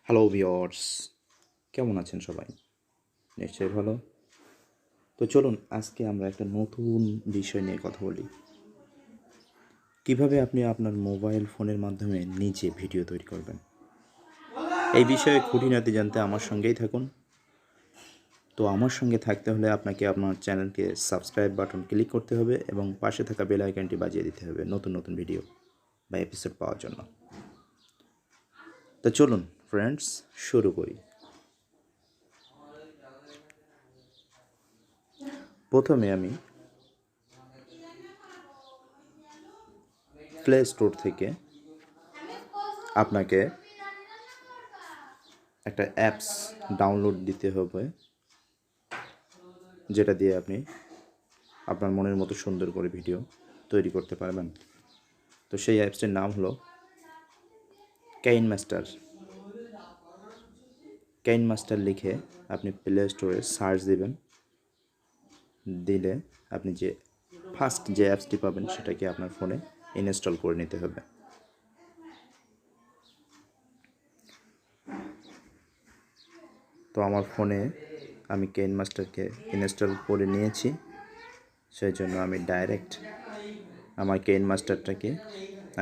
Hello viewers, কেমন আছেন সবাই? নিশ্চয়ই ভালো। তো চলুন আজকে আমরা একটা নতুন বিষয় নিয়ে কথা বলি। কিভাবে আপনি আপনার মোবাইল ফোনের মাধ্যমে নিজে ভিডিও তৈরি করবেন। এই বিষয়ে খুঁটিনাটি জানতে আমার সঙ্গেই থাকুন। তো আমার সঙ্গে থাকতে হলে আপনাকে আপনার চ্যানেলকে সাবস্ক্রাইব বাটন ক্লিক করতে হবে এবং পাশে থাকা বেল আইকনটি বাজিয়ে দিতে হবে নতুন নতুন ভিডিও বা এপিসোড পাওয়ার জন্য। তো চলুন ফ্রেন্ডস, শুরু করি। প্রথমে আমি প্লে স্টোর থেকে আপনাকে একটা অ্যাপস ডাউনলোড দিতে হবে, যেটা দিয়ে আপনি আপনার মনের মতো সুন্দর করে ভিডিও তৈরি করতে পারবেন। তো সেই অ্যাপসটির নাম হলো কাইনমাস্টার। কাইনমাস্টার লিখে আপনি প্লে স্টোরে সার্চ দিবেন। দিলে আপনি যে ফার্স্ট যে অ্যাপসটি পাবেন সেটাকে আপনার ফোনে ইনস্টল করে নিতে হবে। তো আমার ফোনে আমি কাইনমাস্টারকে ইনস্টল করে নিয়েছি, সেই জন্য আমি ডাইরেক্ট আমার কাইনমাস্টারটাকে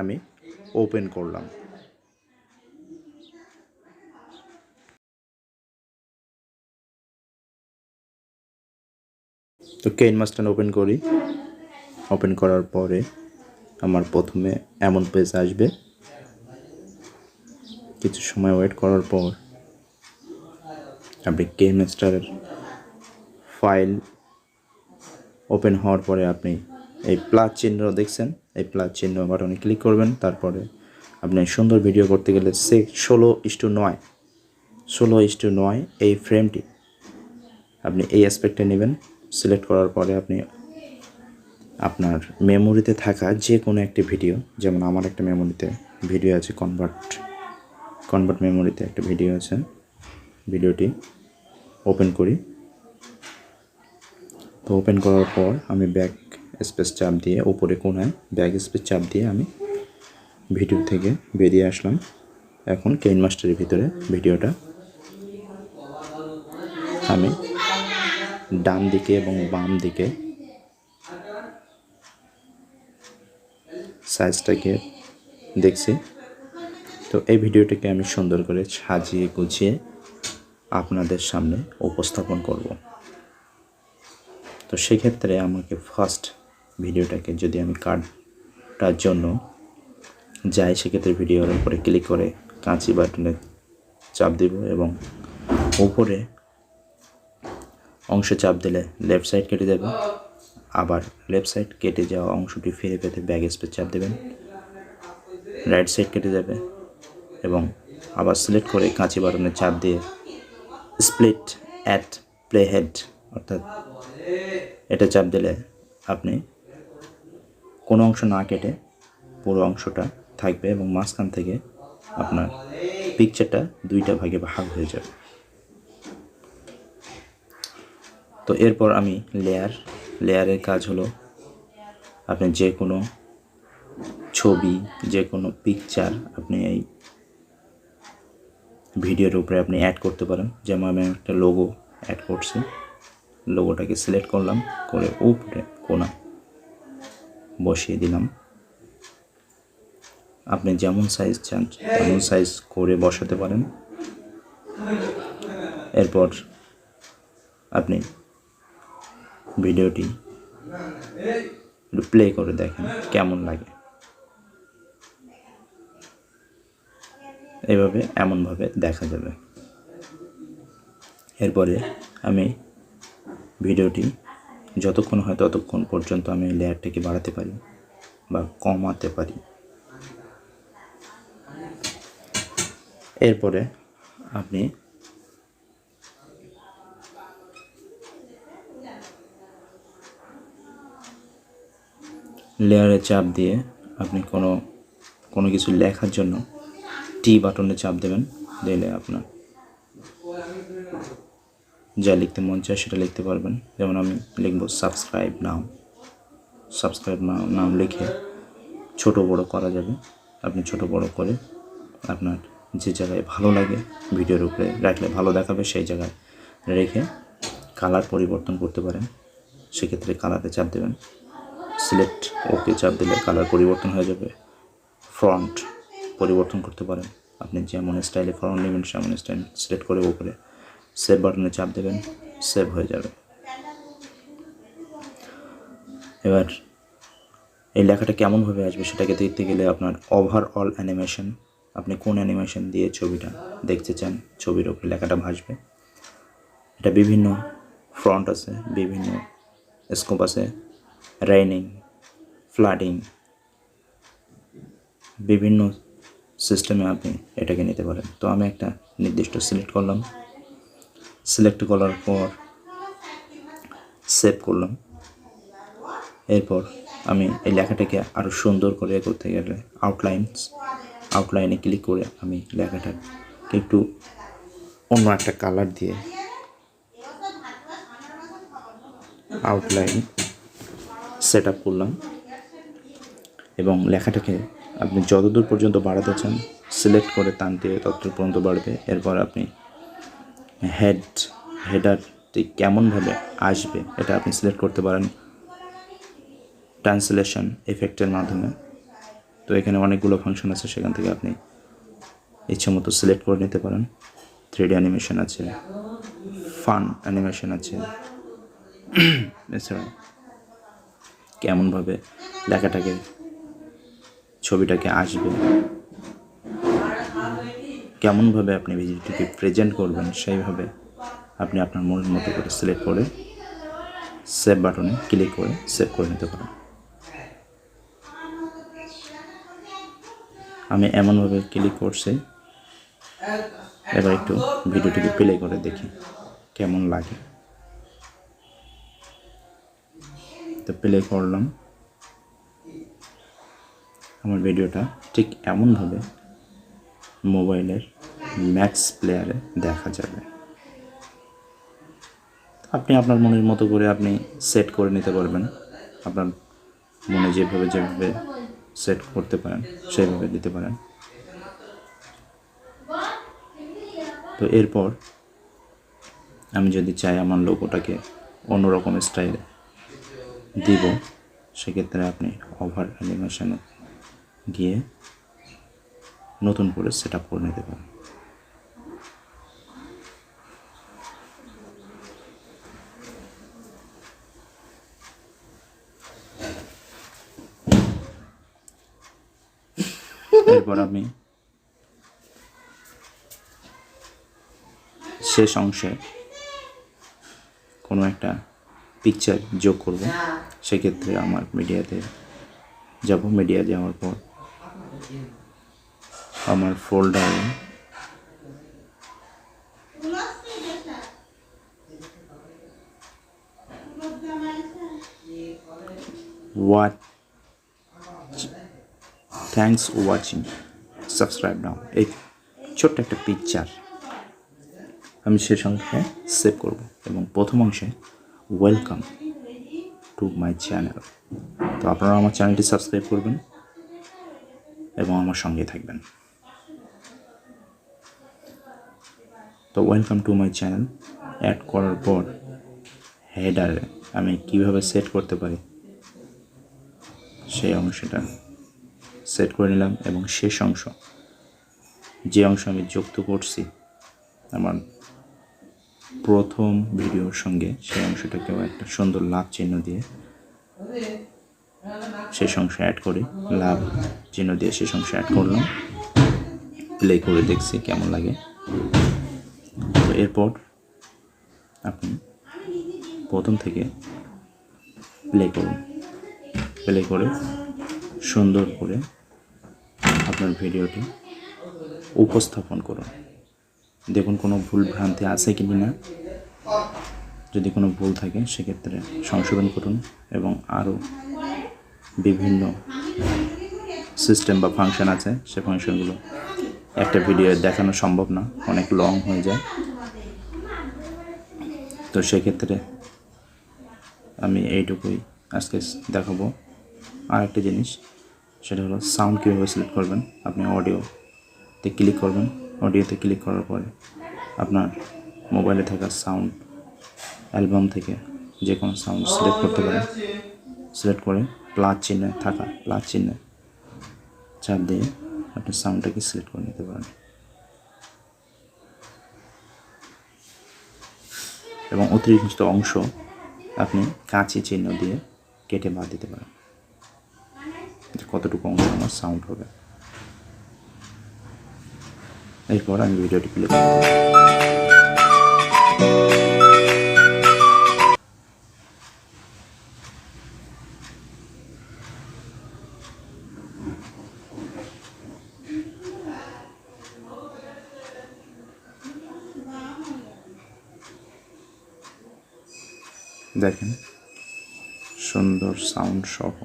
আমি ওপেন করলাম। তো কাইনমাস্টার ওপেন করার পরে আমার প্রথমে এমন পেজ আসবে। কিছু সময় ওয়েট করার পর আপনি কাইনমাস্টারের ফাইল ওপেন হওয়ার পরে আপনি এই প্লাস চিহ্ন দেখছেন, এই প্লাস চিহ্ন বাটনে ক্লিক করবেন। তারপরে আপনি সুন্দর ভিডিও করতে গেলে 16:9 এই ফ্রেমটি আপনি এই অ্যাসপেক্টে নেবেন। সিলেক্ট করার পরে আপনি আপনার মেমোরিতে থাকা যে কোনো একটি ভিডিও, যেমন আমার একটা মেমোরিতে ভিডিও আছে, কনভার্ট মেমোরিতে একটা ভিডিও আছে, ভিডিওটি ওপেন করি। তো ওপেন করার পর আমি ব্যাক স্পেস চাপ দিয়ে উপরে কোণায় ব্যাক স্পেস চাপ দিয়ে আমি ভিডিও থেকে বেরিয়ে আসলাম। এখন কাইনমাস্টারের ভিতরে ভিডিওটা আমি ডান দিকে এবং বাম দিকে সাইজটাকে দেখছি। তো এই ভিডিওটাকে আমি সুন্দর করে সাজিয়ে গুছিয়ে আপনাদের সামনে উপস্থাপন করব। তো সেক্ষেত্রে আমাকে ফার্স্ট ভিডিওটাকে যদি আমি কাটার জন্য যাই, সেক্ষেত্রে ভিডিওর উপরে ক্লিক করে কাঁচি বাটনে চাপ দেব এবং উপরে অংশ চাপ দিলে লেফট সাইড কেটে যাবে। আবার লেফট সাইড কেটে যাওয়া অংশটি ফিরে পেতে ব্যাক স্পেস চাপ দেবেন, রাইট সাইড কেটে যাবে এবং আবার সিলেক্ট করে কাঁচি বাটনে চাপ দিয়ে স্প্লিট অ্যাট প্লে হেড অর্থাৎ এটা চাপ দিলে আপনি কোনো অংশ না কেটে পুরো অংশটা থাকবে এবং মাঝখান থেকে আপনার পিকচারটা দুইটা ভাগে ভাগ হয়ে যাবে। তো এরপর আমি লেয়ারের কাজ হলো আপনি যে কোনো ছবি, যে কোনো পিকচার আপনি এই ভিডিওর উপরে আপনি অ্যাড করতে পারেন। যেমন আমি একটা লোগো অ্যাড করছি, লোগোটাকে সিলেক্ট করলাম, করে উপরে কোণা বসিয়ে দিলাম। আপনি যেমন সাইজ চান তেমন সাইজ করে বসাতে পারেন। এরপর আপনি ভিডিওটি প্লে করে দেখেন কেমন লাগে। এভাবে এমনভাবে দেখা যাবে। এরপরে আমি ভিডিওটি যতক্ষণ হয় ততক্ষণ পর্যন্ত আমি লেয়ারটাকে বাড়াতে পারি বা কমাতে পারি। এরপরে আপনি লেয়ারে চাপ দিয়ে আপনি কোনো কিছু লেখার জন্য টি বাটনে চাপ দেবেন। দিলে আপনার যা লিখতে মন চায় সেটা লিখতে পারবেন। যেমন আমি লিখব সাবস্ক্রাইব নাম লিখে ছোট বড় করা যাবে। আপনি ছোট বড় করে আপনার যে জায়গায় ভালো লাগে ভিডিওর উপরে রাখলে ভালো দেখাবে সেই জায়গায় রেখে কালার পরিবর্তন করতে পারেন। সেক্ষেত্রে কালারে চাপ দেবেন, সিলেক্ট ওকে চাপ দিলে কালার পরিবর্তন হয়ে যাবে। ফন্ট পরিবর্তন করতে পারেন, আপনি যেমন স্টাইলে ফন্ট নেবেন সেমন স্টাইল সিলেক্ট করে উপরে সেভ বাটনে চাপ দেবেন, সেভ হয়ে যাবে। এবার এই লেখাটা কেমনভাবে আসবে সেটাকে দেখতে গেলে আপনার ওভারঅল অ্যানিমেশন, আপনি কোন অ্যানিমেশন দিয়ে ছবিটা দেখতে চান ছবির ওপরে লেখাটা ভাসবে। এটা বিভিন্ন ফ্রন্ট আছে, বিভিন্ন স্কোপ আছে, রেইনিং, ফ্লাডিং, বিভিন্ন সিস্টেমে আপনি এটাকে নিতে পারেন। তো আমি একটা নির্দিষ্ট সিলেক্ট করলাম, সিলেক্ট করার পর সেভ করলাম। এরপর আমি এই লেখাটাকে আরও সুন্দর করে করতে গেলে আউটলাইনে ক্লিক করে আমি লেখাটাকে একটু অন্য একটা কালার দিয়ে আউটলাইন সেট আপ করলাম এবং লেখাটাকে আপনি যতদূর পর্যন্ত বাড়াতে চান সিলেক্ট করে টান দিয়ে ততদূর পর্যন্ত বাড়বে। এরপর আপনি হেডারটি কেমনভাবে আসবে এটা আপনি সিলেক্ট করতে পারেন ট্রান্সলেশন এফেক্টের মাধ্যমে। তো এখানে অনেকগুলো ফাংশন আছে, সেখান থেকে আপনি ইচ্ছে মতো সিলেক্ট করে নিতে পারেন। 3D অ্যানিমেশন আছে, ফান অ্যানিমেশন আছে, এছাড়া কেমনভাবে লেখাটাকে ছবিটাকে আসবে, কেমনভাবে আপনি ভিডিওটিকে প্রেজেন্ট করবেন সেইভাবে আপনি আপনার মনের মতো করে সিলেক্ট করে সেভ বাটনে ক্লিক করে সেভ করে নিতে পারেন। আমি এমনভাবে ক্লিক করছি, এবার একটু ভিডিওটিকে প্লে করে দেখি কেমন লাগে। তো প্লে করলাম, আমার ভিডিওটা ঠিক এমনভাবে মোবাইলের ম্যাক্স প্লেয়ারে দেখা যাবে। আপনি আপনার মনের মতো করে আপনি সেট করে নিতে পারবেন, আপনার মনে যেভাবে সেট করতে পারেন সেইভাবে দিতে পারেন। তো এরপর আমি যদি চাই আমার লোগোটাকে অন্যরকম স্টাইলে দিব, সেক্ষেত্রে আপনি ওভার অ্যানিমেশনে গিয়ে নতুন করে সেট আপ করে নিতে পারেন। এরপর আমি শেষ অংশে কোনো একটা পিকচার যোগ করব, সেক্ষেত্রে আমার মিডিয়াতে যাব। মিডিয়া যাওয়ার পর আমার ফোল্ডারে থ্যাঙ্কস ওয়াচিং, সাবস্ক্রাইব নাও, এই ছোট্ট একটা পিকচার আমি শেষ অংশে সেভ করব এবং প্রথম অংশে ওয়েলকাম টু মাই চ্যানেল। তো আপনারা আমার চ্যানেলটি সাবস্ক্রাইব করবেন এবং আমার সঙ্গে থাকবেন। তো welcome to my channel add করার পর হেডারে আমি কিভাবে সেট করতে পারি সেই অংশটা সেট করে নিলাম এবং শেষ অংশ যে অংশ আমি যুক্ত করছি আমার প্রথম ভিডিওর সঙ্গে, সেই অংশটাকেও একটা সুন্দর লাভ চিহ্ন দিয়ে শেষ অংশ অ্যাড করি, লাভ চিহ্ন দিয়ে শেষ অংশ অ্যাড করলাম, প্লে করে দেখছি কেমন লাগে। তো এরপর আপনি প্রথম থেকে প্লে করুন, প্লে করে সুন্দর করে আপনার ভিডিওটি উপস্থাপন করুন। দেখুন কোনো ভুল ভ্রান্তি আছে কি না, যদি কোনো ভুল থাকে সেক্ষেত্রে সংশোধন করুন এবং আরও বিভিন্ন সিস্টেম বা ফাংশন আছে, সে ফাংশনগুলো একটা ভিডিও দেখানো সম্ভব না, অনেক লং হয়ে যায়। তো সেক্ষেত্রে আমি এইটুকুই আজকে দেখাবো। আর একটা জিনিস, সেটা হলো সাউন্ড কীভাবে সিলেক্ট করবেন। আপনি অডিও তে ক্লিক করবেন। অডিওতে ক্লিক করার পরে আপনার মোবাইলে থাকা সাউন্ড অ্যালবাম থেকে যে কোনো সাউন্ড সিলেক্ট করতে পারেন। সিলেক্ট করে প্লাস চিহ্নে চাপ দিয়ে আপনি সাউন্ডটাকে সিলেক্ট করে নিতে পারেন এবং অতিরিক্ত অংশ আপনি কাঁচি চিহ্ন দিয়ে কেটে বাদ দিতে পারেন, কতটুকু অংশ আমার সাউন্ড হবে। এরপর আমি ভিডিওটি প্লে করব। দেখেন সুন্দর সাউন্ড সহ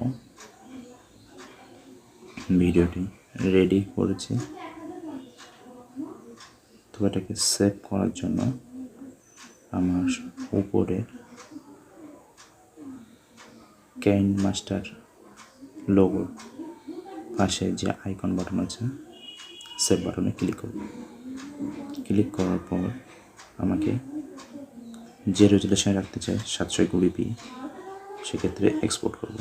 ভিডিওটি রেডি করেছি। তো এটাকে সেভ করার জন্য আমার উপরে কাইন মাস্টার লোগোর পাশে যে আইকন বাটন আছে সেভ বাটনে ক্লিক করব। ক্লিক করার পর আমাকে যে রেজুলেশনে রাখতে চাই 720p, সেক্ষেত্রে এক্সপোর্ট করব।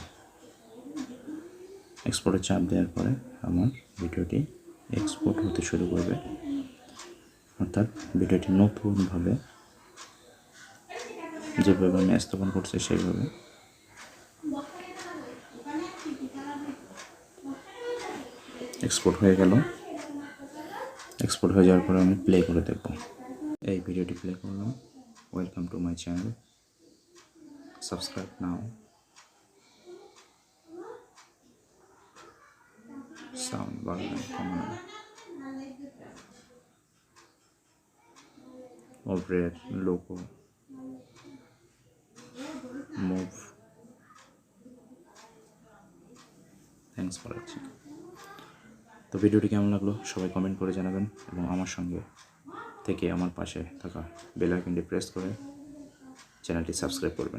এক্সপোর্টে চাপ দেওয়ার পরে আমার ভিডিওটি এক্সপোর্ট হতে শুরু করবে, অর্থাৎ ভিডিওটি নতুনভাবে যেভাবে আমি স্থাপন করছি সেইভাবে এক্সপোর্ট হয়ে গেল। এক্সপোর্ট হয়ে যাওয়ার পরে আমি প্লে করে দেখব। এই ভিডিওটি প্লে করলাম। Welcome to my channel, subscribe now. Sound বাড়ানো কমানো, ওভারের logo move. Thanks for watching. তো ভিডিওটি কেমন লাগলো সবাই কমেন্ট করে জানাবেন এবং আমার সঙ্গে থেকে আমার পাশে থাকা বেল আইকনটি প্রেস করে চ্যানেলটি সাবস্ক্রাইব করবেন।